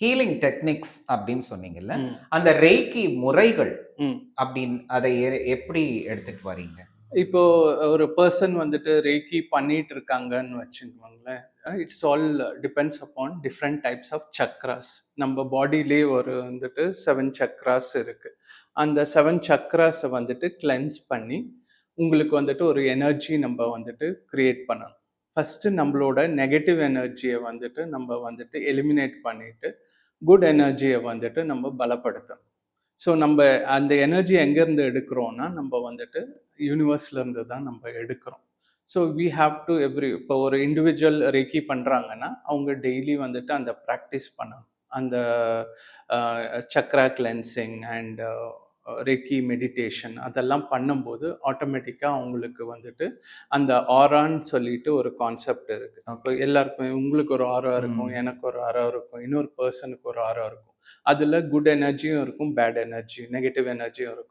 Healing techniques அப்படின்னு சொன்னீங்கல்ல. ம். அந்த ரெய்கி முறைகள் ம். அப்படின்னு அதை எப்படி எடுத்துட்டு வரீங்க? இப்போ ஒரு பெர்சன் வந்துட்டு ரெய்கி பண்ணிட்டு இருக்காங்கன்னு வச்சுக்கோங்களேன். It's all depends upon different types of chakras. நம்ம பாடியிலேயே ஒரு வந்துட்டு 7 சக்ராஸ் இருக்கு. அந்த 7 சக்ராஸ வந்துட்டு கிளென்ஸ் பண்ணி, உங்களுக்கு வந்துட்டு ஒரு எனர்ஜி நம்ப வந்துட்டு கிரியேட் பண்ணணும். ஃபர்ஸ்ட்டு நம்மளோட நெகட்டிவ் எனர்ஜிய வந்துட்டு நம்ம வந்துட்டு எலிமினேட் பண்ணிட்டு, குட் எனர்ஜிய வந்துட்டு நம்ம பலப்படுத்தணும். ஸோ நம்ப அந்த எனர்ஜி எங்கேருந்து எடுக்கிறோம்னா, நம்ப வந்துட்டு யூனிவர்ஸ்லேருந்து தான் நம்ம எடுக்கிறோம். ஸோ வி ஹாவ் டு இப்போ ஒரு இண்டிவிஜுவல் ரெக்கி பண்றாங்கன்னா, அவங்க டெய்லி வந்துட்டு அந்த பிராக்டிஸ் பண்ணணும். அந்த Chakra cleansing and recce meditation அதெல்லாம் பண்ணும்போது, ஆட்டோமேட்டிக்கா அவங்களுக்கு வந்துட்டு அந்த ஆரான்னு சொல்லிட்டு ஒரு கான்செப்ட் இருக்கு. இப்போ ஓகே. எல்லாருக்குமே உங்களுக்கு ஒரு ஆரா இருக்கும், ம். எனக்கு ஒரு ஆரா இருக்கும், இன்னொரு பெர்சனுக்கு ஒரு ஆரா இருக்கும். அதுல குட் எனர்ஜியும் இருக்கும், பேட் எனர்ஜி, நெகட்டிவ் எனர்ஜியும் இருக்கும்.